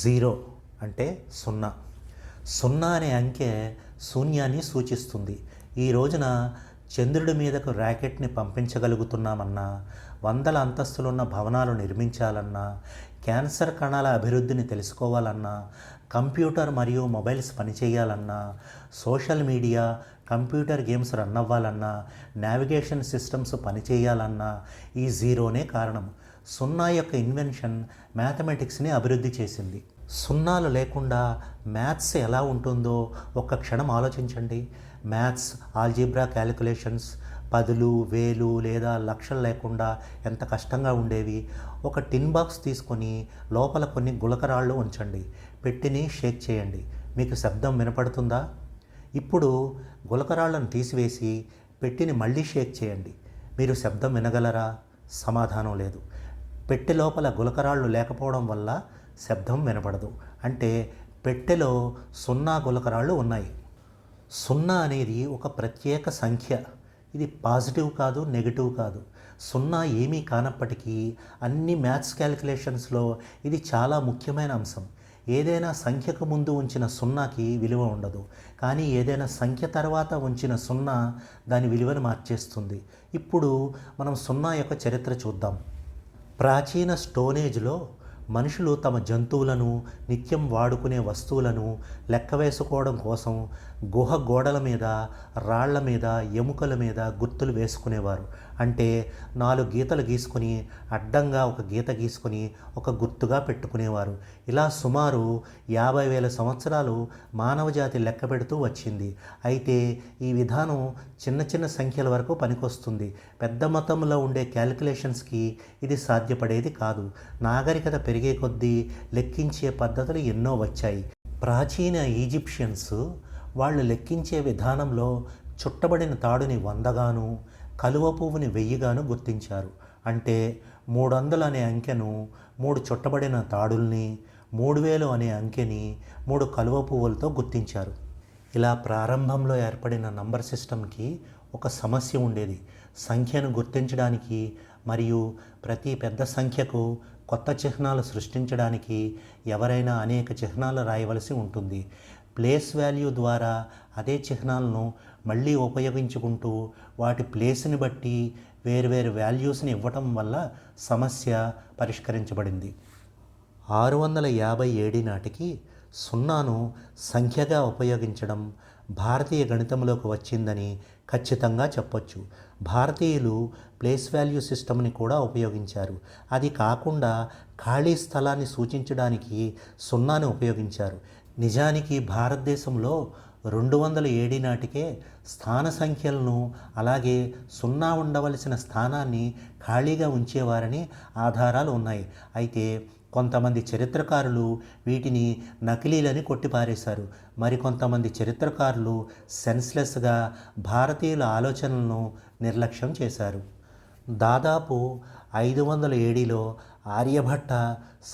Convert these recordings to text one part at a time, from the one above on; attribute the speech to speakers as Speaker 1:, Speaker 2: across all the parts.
Speaker 1: Zero అంటే సున్నా. సున్నా అనే అంకె శూన్యాన్ని సూచిస్తుంది. ఈ రోజున చంద్రుడి మీదకు ర్యాకెట్ని పంపించగలుగుతున్నామన్నా, వందల అంతస్తులున్న భవనాలు నిర్మించాలన్నా, క్యాన్సర్ కణాల అభివృద్ధిని తెలుసుకోవాలన్నా, కంప్యూటర్ మరియు మొబైల్స్ పనిచేయాలన్నా, social media, computer games run అవ్వాలన్నా, నావిగేషన్ సిస్టమ్స్ పనిచేయాలన్నా ఈ జీరోనే కారణం. సున్నా యొక్క ఇన్వెన్షన్ మ్యాథమెటిక్స్ని అభివృద్ధి చేసింది. సున్నాలు లేకుండా మ్యాథ్స్ ఎలా ఉంటుందో ఒక్క క్షణం ఆలోచించండి. మ్యాథ్స్, ఆల్జీబ్రా క్యాలిక్యులేషన్స్, పదులు, వేలు లేదా లక్షలు లేకుండా ఎంత కష్టంగా ఉండేవి. ఒక టిన్ బాక్స్ తీసుకొని లోపల కొన్ని గులకరాళ్ళు ఉంచండి, పెట్టిని షేక్ చేయండి, మీకు శబ్దం వినపడుతుందా? ఇప్పుడు గులకరాళ్లను తీసివేసి పెట్టిని మళ్ళీ షేక్ చేయండి, మీరు శబ్దం వినగలరా? సమాధానం లేదు. పెట్టె లోపల గులకరాళ్ళు లేకపోవడం వల్ల శబ్దం వినపడదు. అంటే పెట్టెలో సున్నా గులకరాళ్ళు ఉన్నాయి. సున్నా అనేది ఒక ప్రత్యేక సంఖ్య. ఇది పాజిటివ్ కాదు, నెగిటివ్ కాదు. సున్నా ఏమీ కానప్పటికీ అన్ని మ్యాథ్స్ క్యాలిక్యులేషన్స్లో ఇది చాలా ముఖ్యమైన అంశం. ఏదైనా సంఖ్యకు ముందు ఉంచిన సున్నాకి విలువ ఉండదు, కానీ ఏదైనా సంఖ్య తర్వాత ఉంచిన సున్నా దాని విలువను మార్చేస్తుంది. ఇప్పుడు మనం సున్నా యొక్క చరిత్ర చూద్దాం. ప్రాచీన స్టోనేజ్లో మనుషులు తమ జంతువులను, నిత్యం వాడుకునే వస్తువులను లెక్క వేసుకోవడం కోసం గుహ గోడల మీద, రాళ్ల మీద, ఎముకల మీద గుర్తులు వేసుకునేవారు. అంటే 4 గీతలు గీసుకొని అడ్డంగా ఒక గీత గీసుకొని ఒక గుర్తుగా పెట్టుకునేవారు. ఇలా సుమారు 50,000 సంవత్సరాలు మానవజాతి లెక్క పెడుతూ వచ్చింది. అయితే ఈ విధానం చిన్న చిన్న సంఖ్యల వరకు పనికొస్తుంది. పెద్ద మొత్తంలో ఉండే క్యాలిక్యులేషన్స్కి ఇది సాధ్యపడేది కాదు. నాగరికత పెరిగే కొద్దీ లెక్కించే పద్ధతులు ఎన్నో వచ్చాయి. ప్రాచీన ఈజిప్షియన్స్ వాళ్ళు లెక్కించే విధానంలో చుట్టబడిన తాడుని 100గాను, కలువ పువ్వుని 1000గాను గుర్తించారు. అంటే 300 అనే అంకెను 3 చుట్టబడిన తాడుల్ని, 3000 అనే అంకెని 3 కలువ పువ్వులతో గుర్తించారు. ఇలా ప్రారంభంలో ఏర్పడిన నంబర్ సిస్టమ్కి ఒక సమస్య ఉండేది. సంఖ్యను గుర్తించడానికి మరియు ప్రతి పెద్ద సంఖ్యకు కొత్త చిహ్నాలు సృష్టించడానికి ఎవరైనా అనేక చిహ్నాలు రాయవలసి ఉంటుంది. ప్లేస్ వాల్యూ ద్వారా అదే చిహ్నాలను మళ్ళీ ఉపయోగించుకుంటూ వాటి ప్లేస్ని బట్టి వేరువేరు వాల్యూస్ని ఇవ్వటం వల్ల సమస్య పరిష్కరించబడింది. 650 ఏడి నాటికి సున్నాను సంఖ్యగా ఉపయోగించడం భారతీయ గణితంలోకి వచ్చిందని ఖచ్చితంగా చెప్పొచ్చు. భారతీయులు ప్లేస్ వాల్యూ సిస్టమ్ని కూడా ఉపయోగించారు. అది కాకుండా ఖాళీ స్థలాన్ని సూచించడానికి సున్నాని ఉపయోగించారు. నిజానికి భారతదేశంలో 200 ఏడి నాటికే స్థాన సంఖ్యలను, అలాగే సున్నా ఉండవలసిన స్థానాన్ని ఖాళీగా ఉంచేవారని ఆధారాలు ఉన్నాయి. అయితే కొంతమంది చరిత్రకారులు వీటిని నకిలీలని కొట్టిపారేశారు. మరికొంతమంది చరిత్రకారులు సెన్స్లెస్గా భారతీయుల ఆలోచనలను నిర్లక్ష్యం చేశారు. దాదాపు 500 ఏడిలో ఆర్యభట్ట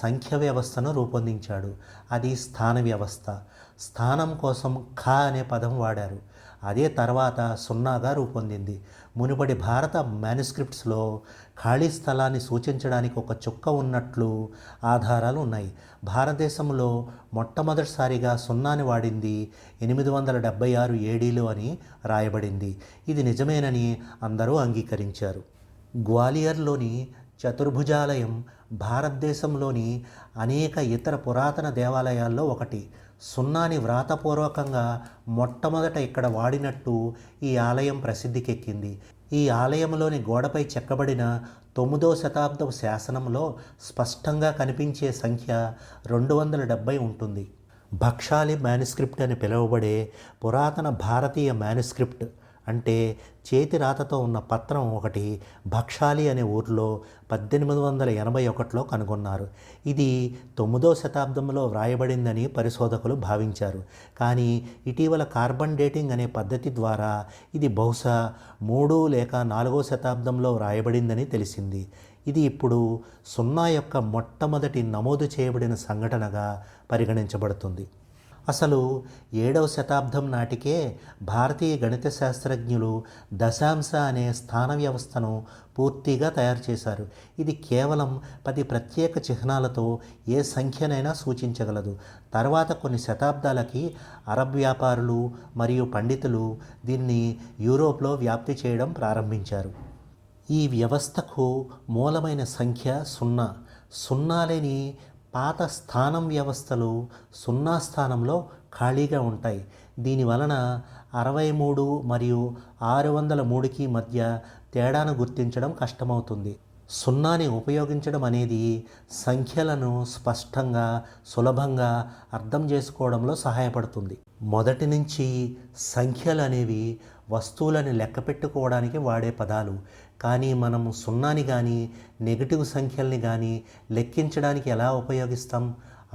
Speaker 1: సంఖ్య వ్యవస్థను రూపొందించాడు. అది స్థాన వ్యవస్థ. స్థానం కోసం ఖ అనే పదం వాడారు. అదే తర్వాత సున్నాగా రూపొందింది. మునుపటి భారత మాన్యుస్క్రిప్ట్స్లో ఖాళీ స్థలాన్ని సూచించడానికి ఒక చుక్క ఉన్నట్లు ఆధారాలు ఉన్నాయి. భారతదేశంలో మొట్టమొదటిసారిగా సున్నాని వాడింది 876 ఏడీలో అని రాయబడింది. ఇది నిజమేనని అందరూ అంగీకరించారు. గ్వాలియర్లోని చతుర్భుజాలయం భారతదేశంలోని అనేక ఇతర పురాతన దేవాలయాల్లో ఒకటి. సున్నాని వ్రాతపూర్వకంగా మొట్టమొదట ఇక్కడ వాడినట్టు ఈ ఆలయం ప్రసిద్ధికెక్కింది. ఈ ఆలయంలోని గోడపై చెక్కబడిన 9వ శతాబ్దపు శాసనంలో స్పష్టంగా కనిపించే సంఖ్య 270 ఉంటుంది. బక్షాలి మాన్యుస్క్రిప్ట్ అని పిలువబడే పురాతన భారతీయ మాన్యుస్క్రిప్ట్ అంటే చేతి రాతతో ఉన్న పత్రం ఒకటి బక్షాలి అనే ఊరిలో 1881లో కనుగొన్నారు. ఇది 9వ శతాబ్దంలో వ్రాయబడిందని పరిశోధకులు భావించారు. కానీ ఇటీవల కార్బన్ డేటింగ్ అనే పద్ధతి ద్వారా ఇది బహుశా 3 లేక 4వ శతాబ్దంలో వ్రాయబడిందని తెలిసింది. ఇది ఇప్పుడు సున్నా యొక్క మొట్టమొదటి నమోదు చేయబడిన సంఘటనగా పరిగణించబడుతుంది. అసలు 7వ శతాబ్దం నాటికే భారతీయ గణిత శాస్త్రజ్ఞులు దశాంశ అనే స్థాన వ్యవస్థను పూర్తిగా తయారు చేశారు. ఇది కేవలం 10 ప్రత్యేక చిహ్నాలతో ఏ సంఖ్యనైనా సూచించగలదు. తర్వాత కొన్ని శతాబ్దాలకి అరబ్ వ్యాపారులు మరియు పండితులు దీన్ని యూరోప్లో వ్యాప్తి చేయడం ప్రారంభించారు. ఈ వ్యవస్థకు మూలమైన సంఖ్య 0. సున్నా లేని పాత స్థానం వ్యవస్థలు 0 స్థానంలో ఖాళీగా ఉంటాయి. దీని వలన 63 మరియు 603కి మధ్య తేడాను గుర్తించడం కష్టమవుతుంది. సున్నాని ఉపయోగించడం అనేది సంఖ్యలను స్పష్టంగా, సులభంగా అర్థం చేసుకోవడంలో సహాయపడుతుంది. మొదటి నుంచి సంఖ్యలు అనేవి వస్తువులను లెక్క పెట్టుకోవడానికి వాడే పదాలు. కానీ మనము సున్నాని కానీ నెగిటివ్ సంఖ్యల్ని కానీ లెక్కించడానికి ఎలా ఉపయోగిస్తాం?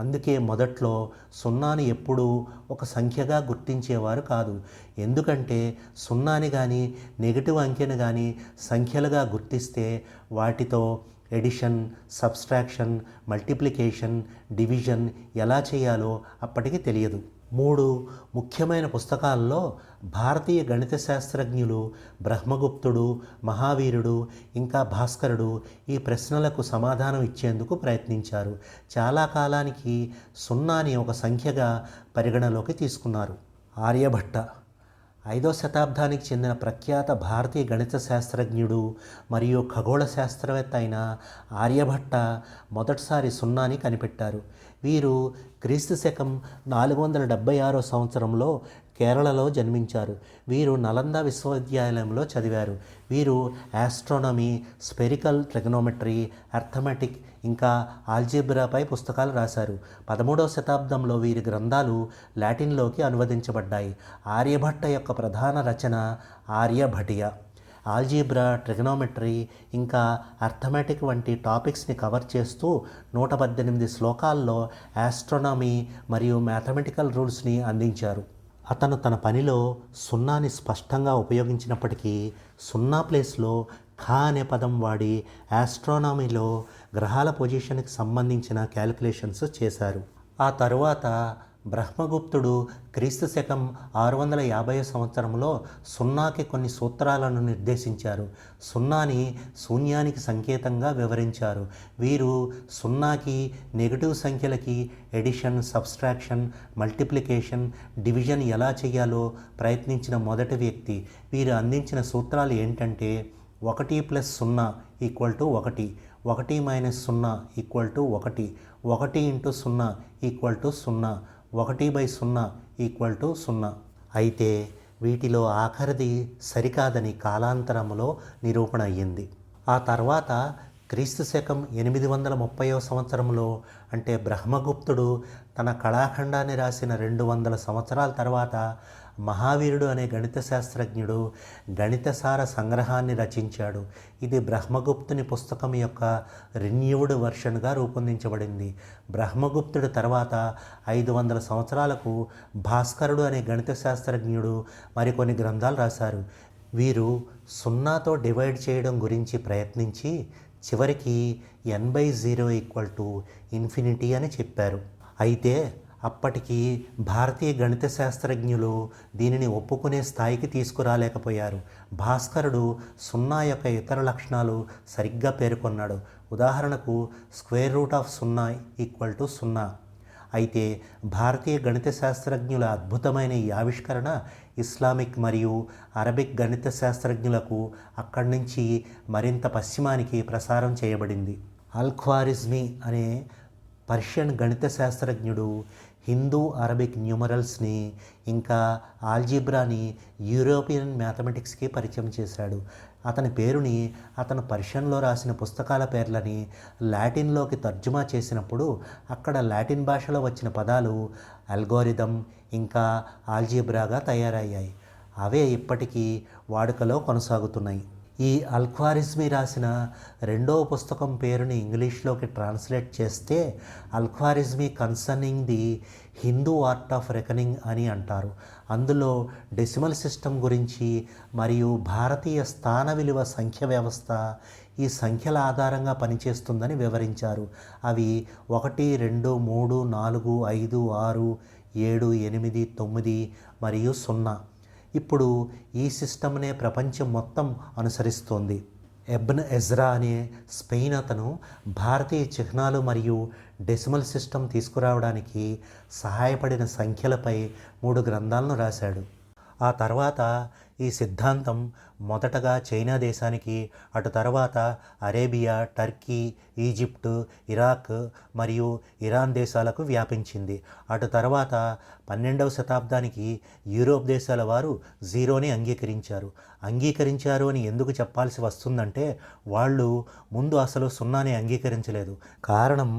Speaker 1: అందుకే మొదట్లో సున్నాని ఎప్పుడూ ఒక సంఖ్యగా గుర్తించేవారు కాదు. ఎందుకంటే సున్నాని కానీ నెగిటివ్ అంకెను కానీ సంఖ్యలుగా గుర్తిస్తే వాటితో ఎడిషన్, సబ్స్ట్రాక్షన్, మల్టిప్లికేషన్, డివిజన్ ఎలా చేయాలో అప్పటికి తెలియదు. 3 ముఖ్యమైన పుస్తకాల్లో భారతీయ గణిత శాస్త్రజ్ఞులు బ్రహ్మగుప్తుడు, మహావీరుడు, ఇంకా భాస్కరుడు ఈ ప్రశ్నలకు సమాధానం ఇచ్చేందుకు ప్రయత్నించారు. చాలా కాలానికి సున్నాని ఒక సంఖ్యగా పరిగణలోకి తీసుకున్నారు. ఆర్యభట్ట 5వ శతాబ్దానికి చెందిన ప్రఖ్యాత భారతీయ గణిత శాస్త్రజ్ఞుడు మరియు ఖగోళ శాస్త్రవేత్త అయిన ఆర్యభట్ట మొదటిసారి సున్నాని కనిపెట్టారు. వీరు క్రీస్తు శకం 476 సంవత్సరంలో కేరళలో జన్మించారు. వీరు నలంద విశ్వవిద్యాలయంలో చదివారు. వీరు ఆస్ట్రానమీ, స్పెరికల్ ట్రిగనోమెట్రీ, అర్థమెటిక్ ఇంకా ఆల్జీబ్రాపై పుస్తకాలు రాశారు. 13వ శతాబ్దంలో వీరి గ్రంథాలు లాటిన్లోకి అనువదించబడ్డాయి. ఆర్యభట్ట యొక్క ప్రధాన రచన ఆర్యభటియ. ఆల్జీబ్రా, ట్రిగనోమెట్రీ ఇంకా అర్థమెటిక్ వంటి టాపిక్స్ని కవర్ చేస్తూ 118 శ్లోకాల్లో ఆస్ట్రానమీ మరియు మ్యాథమెటికల్ రూల్స్ని అందించారు. అతను తన పనిలో సున్నాని స్పష్టంగా ఉపయోగించినప్పటికీ సున్నా ప్లేస్లో ఖా అనే పదం వాడి ఆస్ట్రానమీలో గ్రహాల పొజిషన్కి సంబంధించిన క్యాలిక్యులేషన్స్ చేశారు. ఆ తరువాత బ్రహ్మగుప్తుడు క్రీస్తు శకం 650 సంవత్సరంలో సున్నాకి కొన్ని సూత్రాలను నిర్దేశించారు. సున్నాని శూన్యానికి సంకేతంగా వివరించారు. వీరు సున్నాకి, నెగిటివ్ సంఖ్యలకి ఎడిషన్, సబ్స్ట్రాక్షన్, మల్టిప్లికేషన్, డివిజన్ ఎలా చేయాలో ప్రయత్నించిన మొదటి వ్యక్తి. వీరు అందించిన సూత్రాలు ఏంటంటే 1 + 0 = 1, 1 - 0 = 1, 1 × 0 = 0, 1/0 = 0. అయితే వీటిలో ఆఖరిది సరికాదని కాలాంతరంలో నిరూపణ అయ్యింది. ఆ తర్వాత క్రీస్తు శకం 830వ సంవత్సరంలో అంటే బ్రహ్మగుప్తుడు తన కళాఖండాన్ని రాసిన 200 సంవత్సరాల తర్వాత మహావీరుడు అనే గణిత శాస్త్రజ్ఞుడు గణితసార సంగ్రహాన్ని రచించాడు. ఇది బ్రహ్మగుప్తుని పుస్తకం యొక్క రిన్యూవ్డ్ వర్షన్గా రూపొందించబడింది. బ్రహ్మగుప్తుడి తర్వాత 500 సంవత్సరాలకు భాస్కరుడు అనే గణిత శాస్త్రజ్ఞుడు మరికొన్ని గ్రంథాలు రాశారు. వీరు సున్నాతో డివైడ్ చేయడం గురించి ప్రయత్నించి చివరికి n/0 = అని చెప్పారు. అయితే అప్పటికి భారతీయ గణిత శాస్త్రజ్ఞులు దీనిని ఒప్పుకునే స్థాయికి తీసుకురాలేకపోయారు. భాస్కరుడు సున్నా యొక్క ఇతర లక్షణాలు సరిగ్గా పేర్కొన్నాడు. ఉదాహరణకు √0 = 0. అయితే భారతీయ గణిత శాస్త్రజ్ఞుల అద్భుతమైన ఈ ఆవిష్కరణ ఇస్లామిక్ మరియు అరబిక్ గణిత శాస్త్రజ్ఞులకు అక్కడి నుంచి మరింత పశ్చిమానికి ప్రసారం చేయబడింది. అల్-ఖ్వారిజ్మీ అనే పర్షియన్ గణిత శాస్త్రజ్ఞుడు హిందూ అరబిక్ న్యూమరల్స్ని ఇంకా ఆల్జీబ్రాని యూరోపియన్ మ్యాథమెటిక్స్కి పరిచయం చేశాడు. అతని పేరుని అతను పర్షియన్లో రాసిన పుస్తకాల పేర్లని లాటిన్లోకి తర్జుమా చేసినప్పుడు అక్కడ లాటిన్ భాషలో వచ్చిన పదాలు అల్గోరిథం ఇంకా ఆల్జీబ్రాగా తయారయ్యాయి. అవే ఇప్పటికీ వాడుకలో కొనసాగుతున్నాయి. ఈ అల్-ఖ్వారిజ్మీ రాసిన 2వ పుస్తకం పేరుని ఇంగ్లీష్లోకి ట్రాన్స్లేట్ చేస్తే Al-Khwarizmi concerning the Hindu art of reckoning అని అంటారు. అందులో డెసిమల్ సిస్టమ్ గురించి మరియు భారతీయ స్థాన విలువ సంఖ్య వ్యవస్థ ఈ సంఖ్యల ఆధారంగా పనిచేస్తుందని వివరించారు. అవి 1, 2, 3, 4, 5, 6 7, 8, 9 మరియు 0. ఇప్పుడు ఈ సిస్టమ్నే ప్రపంచం మొత్తం అనుసరిస్తోంది. ఎబ్న్ ఎజ్రా అనే స్పెయిన్ అతను భారతీయ చిహ్నాలు మరియు డెసిమల్ సిస్టమ్ తీసుకురావడానికి సహాయపడిన సంఖ్యలపై 3 గ్రంథాలను రాశాడు. ఆ తర్వాత ఈ సిద్ధాంతం మొదటగా చైనా దేశానికి, అటు తర్వాత అరేబియా, టర్కీ, ఈజిప్టు, ఇరాక్ మరియు ఇరాన్ దేశాలకు వ్యాపించింది. అటు తర్వాత 12వ శతాబ్దానికి యూరోప్ దేశాల వారు జీరోని అంగీకరించారు అని ఎందుకు చెప్పాల్సి వస్తుందంటే వాళ్ళు ముందు అసలు సున్నాని అంగీకరించలేదు. కారణం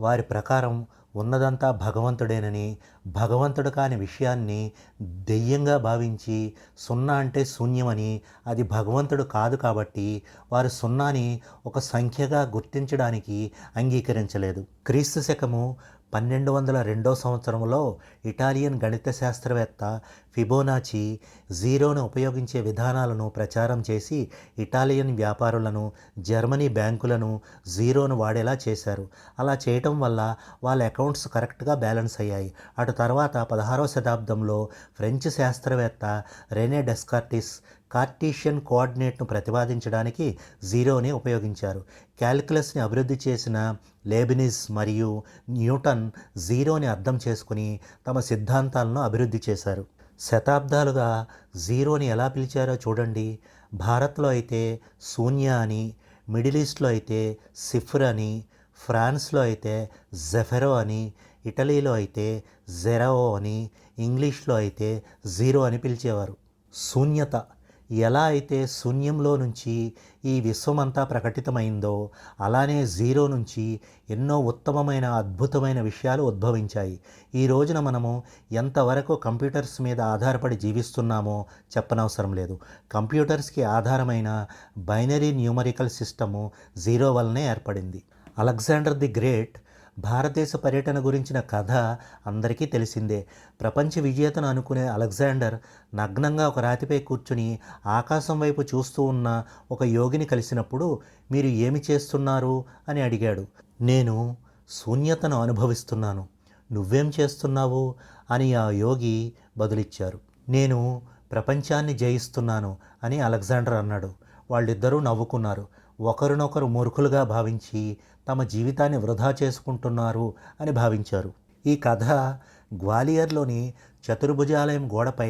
Speaker 1: వారి ప్రకారం ఉన్నదంతా భగవంతుడేనని, భగవంతుడు కాని విషయాన్ని దెయ్యంగా భావించి సున్నా అంటే శూన్యమని, అది భగవంతుడు కాదు కాబట్టి వారు సున్నాని ఒక సంఖ్యగా గుర్తించడానికి అంగీకరించలేదు. క్రీస్తు శకము 1202 సంవత్సరంలో ఇటాలియన్ గణిత శాస్త్రవేత్త ఫిబోనాచి జీరోను ఉపయోగించే విధానాలను ప్రచారం చేసి ఇటాలియన్ వ్యాపారులను, జర్మనీ బ్యాంకులను జీరోను వాడేలా చేశారు. అలా చేయటం వల్ల వాళ్ళ అకౌంట్స్ కరెక్ట్గా బ్యాలెన్స్ అయ్యాయి. అటు తర్వాత 16వ శతాబ్దంలో ఫ్రెంచ్ శాస్త్రవేత్త రెనే డెస్కార్టిస్ కార్టీషియన్ కోఆర్డినేట్ను ప్రతిపాదించడానికి జీరోని ఉపయోగించారు. క్యాల్కులస్ని అభివృద్ధి చేసిన లేబినిజ్ మరియు న్యూటన్ జీరోని అర్థం చేసుకుని తమ సిద్ధాంతాలను అభివృద్ధి చేశారు. శతాబ్దాలుగా జీరోని ఎలా పిలిచారో చూడండి. భారత్లో అయితే శూన్య అని, మిడిల్ ఈస్ట్లో అయితే సిఫ్ర్ అని, ఫ్రాన్స్లో అయితే జెఫెరో అని, ఇటలీలో అయితే జెరావో అని, ఇంగ్లీష్లో అయితే జీరో అని పిలిచేవారు. శూన్యత ఎలా అయితే శూన్యంలో నుంచి ఈ విశ్వమంతా ప్రకటితమైందో అలానే జీరో నుంచి ఎన్నో ఉత్తమమైన అద్భుతమైన విషయాలు ఉద్భవించాయి. ఈ రోజున మనము ఎంతవరకు కంప్యూటర్స్ మీద ఆధారపడి జీవిస్తున్నామో చెప్పనవసరం లేదు. కంప్యూటర్స్కి ఆధారమైన బైనరీ న్యూమరికల్ సిస్టము జీరో వల్లనే ఏర్పడింది. అలెగ్జాండర్ ది గ్రేట్ భారతదేశ పర్యటన గురించిన కథ అందరికీ తెలిసిందే. ప్రపంచ విజేతను అనుకునే అలెగ్జాండర్ నగ్నంగా ఒక రాతిపై కూర్చుని ఆకాశం వైపు చూస్తూ ఉన్న ఒక యోగిని కలిసినప్పుడు, మీరు ఏమి చేస్తున్నారు అని అడిగాడు. నేను శూన్యతను అనుభవిస్తున్నాను. నువ్వేం చేస్తున్నావు అని ఆ యోగి బదులిచ్చారు. నేను ప్రపంచాన్ని జయిస్తున్నాను అని అలెగ్జాండర్ అన్నాడు. వాళ్ళిద్దరూ నవ్వుకున్నారు. ఒకరినొకరు మూర్ఖులుగా భావించి తమ జీవితాన్ని వృధా చేసుకుంటున్నారు అని భావించారు. ఈ కథ గ్వాలియర్లోని చతుర్భుజాలయం గోడపై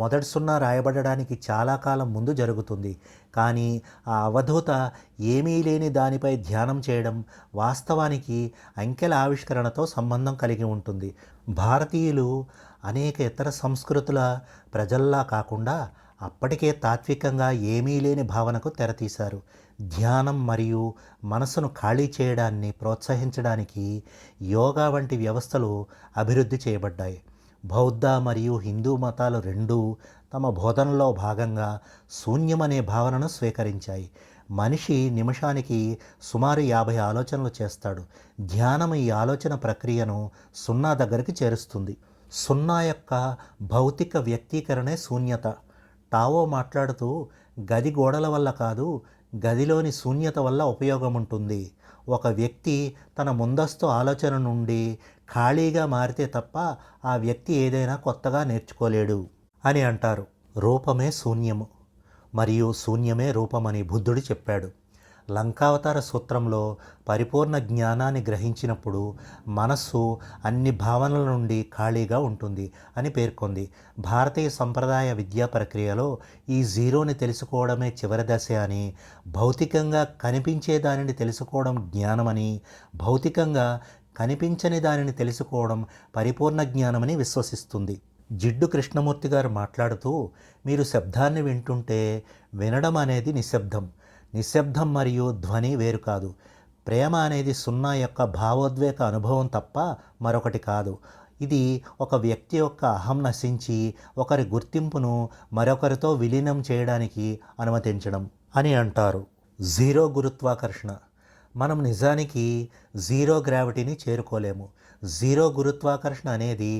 Speaker 1: మొదటి సున్నా రాయబడడానికి చాలా కాలం ముందు జరుగుతుంది. కానీ ఆ అవధూత ఏమీ లేని దానిపై ధ్యానం చేయడం వాస్తవానికి అంకెల ఆవిష్కరణతో సంబంధం కలిగి ఉంటుంది. భారతీయులు అనేక ఇతర సంస్కృతుల ప్రజల్లా కాకుండా అప్పటికే తాత్వికంగా ఏమీ లేని భావనకు తెరతీశారు. ధ్యానం మరియు మనసును ఖాళీ చేయడాన్ని ప్రోత్సహించడానికి యోగా వంటి వ్యవస్థలు అభివృద్ధి చేయబడ్డాయి. బౌద్ధ మరియు హిందూ మతాలు రెండూ తమ బోధనలో భాగంగా శూన్యమనే భావనను స్వీకరించాయి. మనిషి నిమిషానికి సుమారు 50 ఆలోచనలు చేస్తాడు. ధ్యానం ఈ ఆలోచన ప్రక్రియను సున్నా దగ్గరికి చేరుస్తుంది. సున్నా యొక్క భౌతిక వ్యక్తీకరణే శూన్యత. టావో మాట్లాడుతూ, గది గోడల వల్ల కాదు, గదిలోని శూన్యత వల్ల ఉపయోగం ఉంటుంది. ఒక వ్యక్తి తన ముందస్తు ఆలోచన నుండి ఖాళీగా మారితే తప్ప ఆ వ్యక్తి ఏదైనా కొత్తగా నేర్చుకోలేడు అని అంటారు. రూపమే శూన్యము మరియు శూన్యమే రూపమని బుద్ధుడు చెప్పాడు. లంకావతార సూత్రంలో పరిపూర్ణ జ్ఞానాన్ని గ్రహించినప్పుడు మనస్సు అన్ని భావనల నుండి ఖాళీగా ఉంటుంది అని పేర్కొంది. భారతీయ సంప్రదాయ విద్యా ప్రక్రియలో ఈ జీరోని తెలుసుకోవడమే చివరి దశ అని, భౌతికంగా కనిపించే దానిని తెలుసుకోవడం జ్ఞానమని, భౌతికంగా కనిపించని దానిని తెలుసుకోవడం పరిపూర్ణ జ్ఞానమని విశ్వసిస్తుంది. జిడ్డు కృష్ణమూర్తి గారు మాట్లాడుతూ, మీరు శబ్దాన్ని వింటుంటే వినడం అనేది నిశ్శబ్దం. నిశ్శబ్దం మరియు ధ్వని వేరు కాదు. ప్రేమ అనేది సున్నా యొక్క భావోద్వేగ అనుభవం తప్ప మరొకటి కాదు. ఇది ఒక వ్యక్తి యొక్క అహం నశించి ఒకరి గుర్తింపును మరొకరితో విలీనం చేయడానికి అనుమతించడం అని అంటారు. జీరో గురుత్వాకర్షణ. మనం నిజానికి జీరో గ్రావిటీని చేరుకోలేము. జీరో గురుత్వాకర్షణ అనేది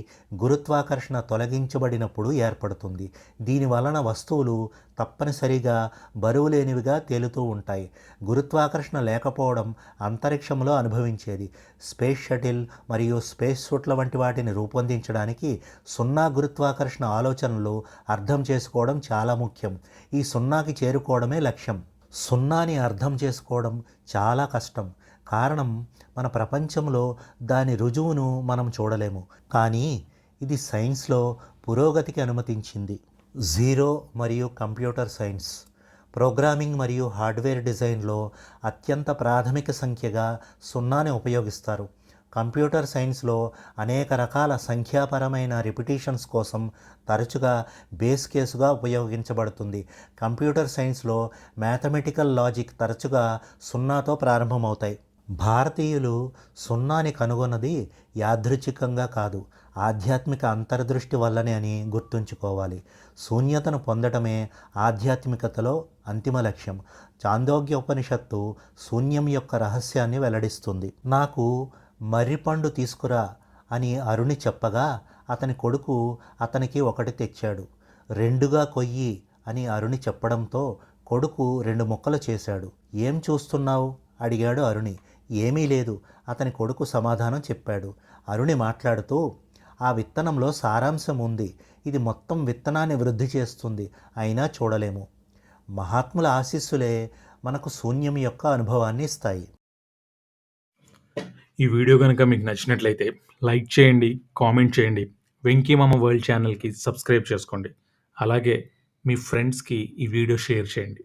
Speaker 1: గురుత్వాకర్షణ తొలగించబడినప్పుడు ఏర్పడుతుంది. దీని వలన వస్తువులు తప్పనిసరిగా బరువు లేనివిగా తేలుతూ ఉంటాయి. గురుత్వాకర్షణ లేకపోవడం అంతరిక్షంలో అనుభవించేది. స్పేస్ షటిల్ మరియు స్పేస్ సూట్ల వంటి వాటిని రూపొందించడానికి సున్నా గురుత్వాకర్షణ ఆలోచనలు అర్థం చేసుకోవడం చాలా ముఖ్యం. ఈ సున్నాకి చేరుకోవడమే లక్ష్యం. సున్నాని అర్థం చేసుకోవడం చాలా కష్టం. కారణం, మన ప్రపంచంలో దాని రుజువును మనం చూడలేము. కానీ ఇది సైన్స్లో పురోగతికి అనుమతించింది. జీరో మరియు కంప్యూటర్ సైన్స్, ప్రోగ్రామింగ్ మరియు హార్డ్వేర్ డిజైన్లో అత్యంత ప్రాథమిక సంఖ్యగా సున్నాని ఉపయోగిస్తారు. కంప్యూటర్ సైన్స్లో అనేక రకాల సంఖ్యాపరమైన రిపిటీషన్స్ కోసం తరచుగా బేస్ కేసుగా ఉపయోగించబడుతుంది. కంప్యూటర్ సైన్స్లో మ్యాథమెటికల్ లాజిక్ తరచుగా సున్నాతో ప్రారంభమవుతాయి. భారతీయులు సున్నాని కనుగొన్నది యాదృచ్ఛికంగా కాదు, ఆధ్యాత్మిక అంతర్దృష్టి వల్లనే అని గుర్తుంచుకోవాలి. శూన్యతను పొందటమే ఆధ్యాత్మికతలో అంతిమ లక్ష్యం. చాందోగ్య ఉపనిషత్తు శూన్యం యొక్క రహస్యాన్ని వెల్లడిస్తుంది. నాకు మర్రిపండు తీసుకురా అని అరుణి చెప్పగా అతని కొడుకు అతనికి ఒకటి తెచ్చాడు. రెండుగా కొయ్యి అని అరుణి చెప్పడంతో కొడుకు 2 ముక్కలు చేశాడు. ఏం చూస్తున్నావు అడిగాడు అరుణి. ఏమీ లేదు, అతని కొడుకు సమాధానం చెప్పాడు. అరుణి మాట్లాడుతూ, ఆ విత్తనంలో సారాంశం ఉంది. ఇది మొత్తం విత్తనాన్ని వృద్ధి చేస్తుంది, అయినా చూడలేము. మహాత్ముల ఆశీస్సులే మనకు శూన్యం యొక్క అనుభవాన్ని ఇస్తాయి.
Speaker 2: ఈ వీడియో కనుక మీకు నచ్చినట్లయితే లైక్ చేయండి, కామెంట్ చేయండి. వెంకీ మామ వరల్డ్ ఛానల్కి సబ్స్క్రైబ్ చేసుకోండి. అలాగే మీ ఫ్రెండ్స్కి ఈ వీడియో షేర్ చేయండి.